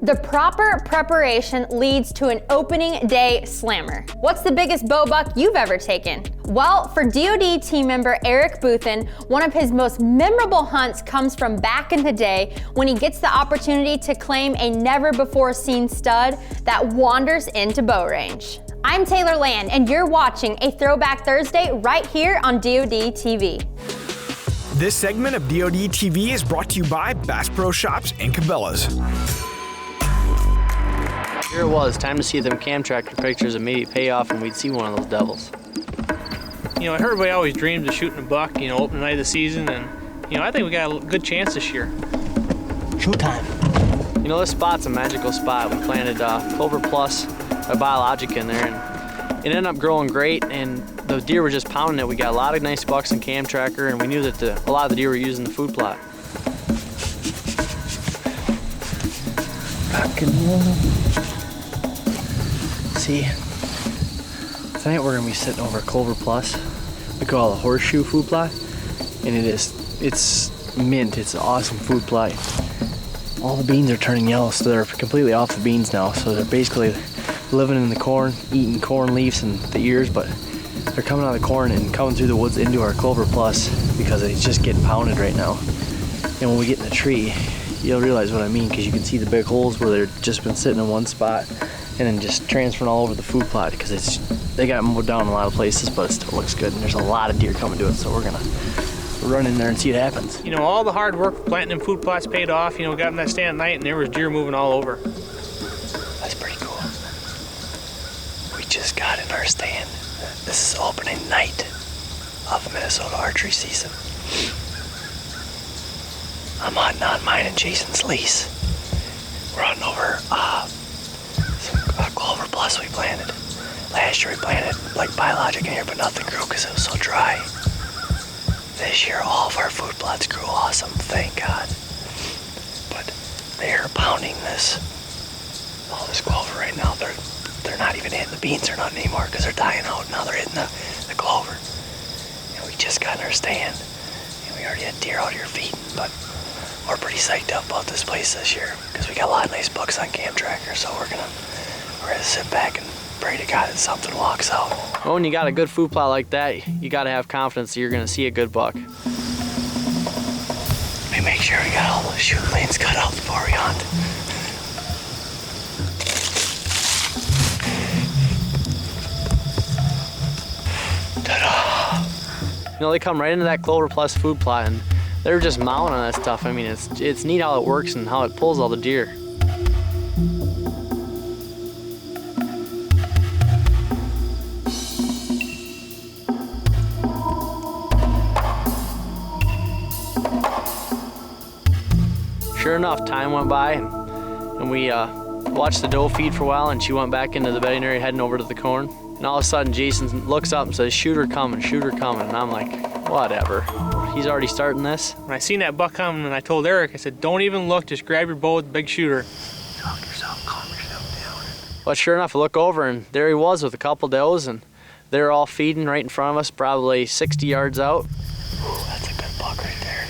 The proper preparation leads to an opening day slammer. What's the biggest bow buck you've ever taken? Well, for DoD team member Eric Bothun, one of his most memorable hunts comes from back in the day when he gets the opportunity to claim a never-before-seen stud that wanders into bow range. I'm Taylor Land, and you're watching a Throwback Thursday right here on DoD TV. This segment of DoD TV is brought to you by Bass Pro Shops and Cabela's. Here it was, time to see them cam tractor pictures and maybe pay off and we'd see one of those devils. You know, everybody always dreams of shooting a buck, you know, opening night of the season, and, you know, I think we got a good chance this year. Showtime. You know, this spot's a magical spot. We planted Clover Plus, a biologic in there, and it ended up growing great, and the deer were just pounding it. We got a lot of nice bucks in cam tracker, and we knew that a lot of the deer were using the food plot. See, tonight we're gonna be sitting over Clover Plus. We call it a horseshoe food plot, and it's mint. It's an awesome food plot. All the beans are turning yellow, so they're completely off the beans now. So they're basically living in the corn, eating corn leaves and the ears, but they're coming out of the corn and coming through the woods into our Clover Plus because it's just getting pounded right now. And when we get in the tree, you'll realize what I mean, because you can see the big holes where they've just been sitting in one spot and then just transferring all over the food plot, because they got mowed down in a lot of places, but it still looks good, and there's a lot of deer coming to it, so we're gonna run in there and see what happens. You know, all the hard work planting them food plots paid off. You know, we got in that stand at night and there was deer moving all over. That's pretty cool. We just got in our stand. This is opening night of Minnesota archery season. I'm hunting on mine and Jason's lease. We're hunting over some Clover Plus we planted. Last year we planted like biologic in here, but nothing grew because it was so dry. This year all of our food plots grew awesome, thank God. But they're pounding all this clover right now. They're not even hitting the beans or nothing anymore because they're dying out. Now they're hitting the clover. And we just got in our stand. And we already had deer out here feeding, but we're pretty psyched up about this place this year because we got a lot of nice bucks on cam tracker, so we're gonna sit back and pray to God that something walks out. Well, when you got a good food plot like that, you gotta have confidence that you're gonna see a good buck. Let me make sure we got all the shooting lanes cut out before we hunt. Ta-da! You know, they come right into that Clover Plus food plot and they're just mowing on that stuff. I mean, it's neat how it works and how it pulls all the deer. Sure enough, time went by and we watched the doe feed for a while, and she went back into the bedding area heading over to the corn. And all of a sudden Jason looks up and says, "Shoot her coming, shoot her coming." And I'm like, whatever. He's already starting this. When I seen that buck coming, and I told Eric, I said, don't even look, just grab your bow with the big shooter. Calm yourself down. But sure enough, I look over and there he was with a couple does, and they're all feeding right in front of us, probably 60 yards out. Ooh, that's a good buck right there.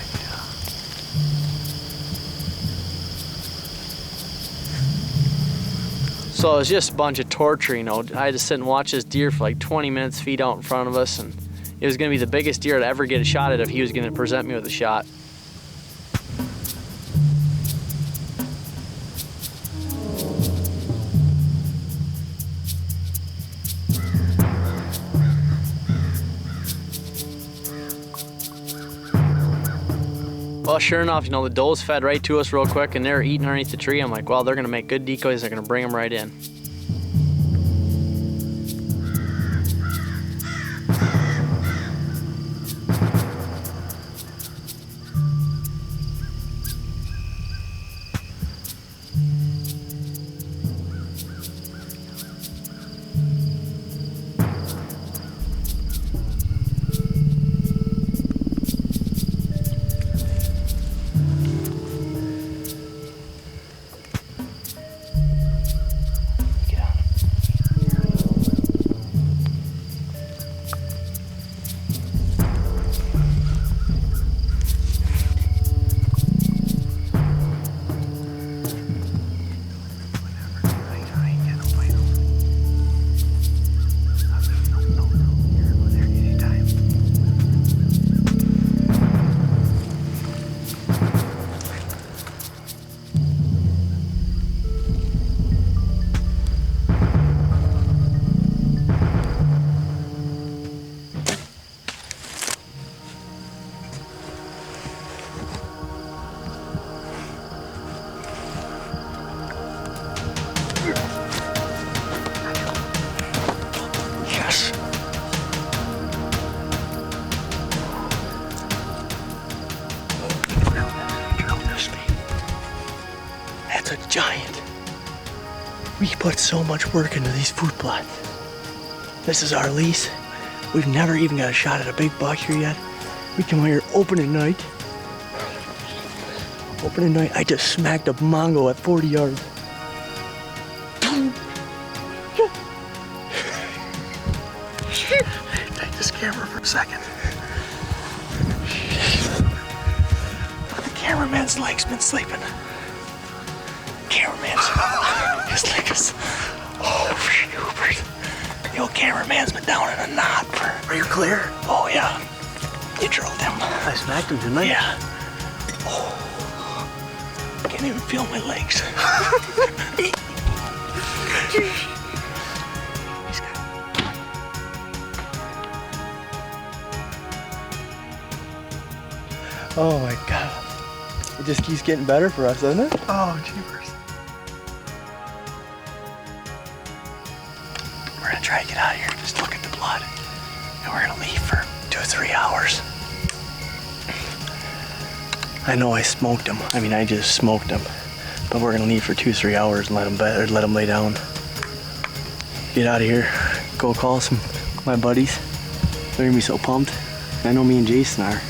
So it was just a bunch of torture, you know. I had to sit and watch this deer for like 20 minutes feed out in front of us, and it was gonna be the biggest deer I'd ever get a shot at if he was gonna present me with a shot. Well, sure enough, you know, the does fed right to us real quick and they're eating underneath the tree. I'm like, well, they're gonna make good decoys. They're gonna bring them right in. We put so much work into these food plots. This is our lease. We've never even got a shot at a big buck here yet. We come out here opening night. Opening night, I just smacked a mongo at 40 yards. Take this camera for a second. The cameraman's leg's been sleeping. Cameraman's his leg is. Oh, shoot. The old cameraman's been down in a knot for. Are you clear? Oh, yeah. You drilled him. I smacked him, didn't I? Yeah. Oh. Can't even feel my legs. He's got. Oh my God. It just keeps getting better for us, doesn't it? Oh, jeepers. We're gonna try to get out of here and just look at the blood. And we're gonna leave for 2 or 3 hours. I know I smoked him. I mean, I just smoked him. But we're gonna leave for 2 or 3 hours and let him lay down. Get out of here. Go call some of my buddies. They're gonna be so pumped. I know me and Jason are.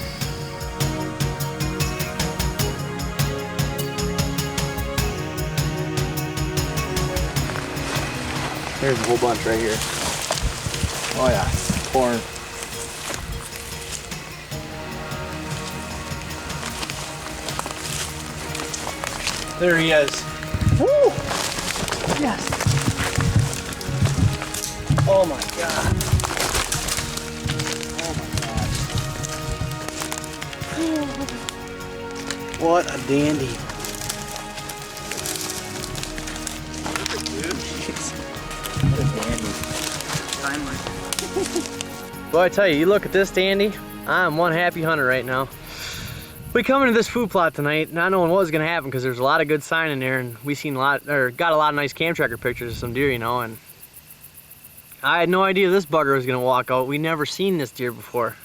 There's a whole bunch right here. Oh yeah, corn. There he is. Woo! Yes. Oh my God. Oh my God. What a dandy. What a dandy. Well, I tell you, you look at this dandy, I'm one happy hunter right now. We come into this food plot tonight not knowing what was gonna happen because there's a lot of good sign in there, and we seen got a lot of nice cam tracker pictures of some deer, you know, and I had no idea this bugger was gonna walk out. We never seen this deer before.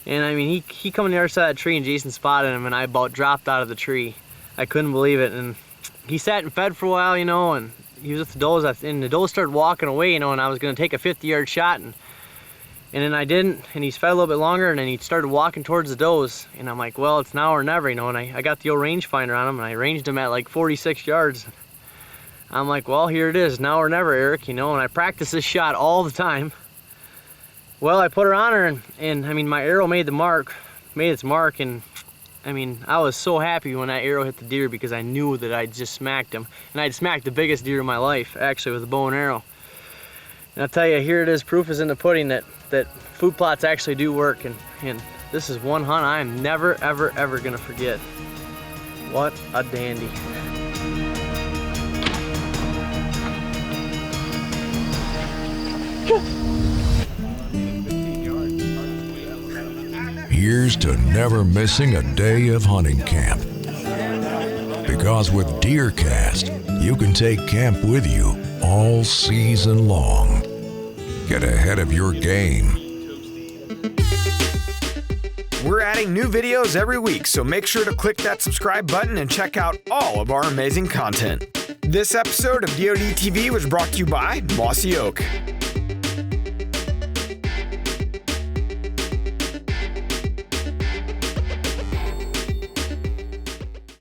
And I mean, he come on the other side of the tree and Jason spotted him and I about dropped out of the tree. I couldn't believe it. And he sat and fed for a while, you know, and he was with the does, and the does started walking away, you know, and I was gonna take a 50-yard shot, and then I didn't, and he fed a little bit longer, and then he started walking towards the does, and I'm like, well, it's now or never, you know, and I got the old rangefinder on him, and I ranged him at like 46 yards. I'm like, well, here it is, now or never, Eric, you know, and I practice this shot all the time. Well, I put her on her, and I mean, my arrow made its mark, and I mean, I was so happy when that arrow hit the deer because I knew that I'd just smacked him, and I'd smacked the biggest deer in my life, actually, with a bow and arrow. And I'll tell you, here it is, proof is in the pudding that food plots actually do work, and this is one hunt I am never, ever, ever gonna forget. What a dandy. Here's to never missing a day of hunting camp. Because with DeerCast, you can take camp with you all season long. Get ahead of your game. We're adding new videos every week, so make sure to click that subscribe button and check out all of our amazing content. This episode of DoD TV was brought to you by Mossy Oak.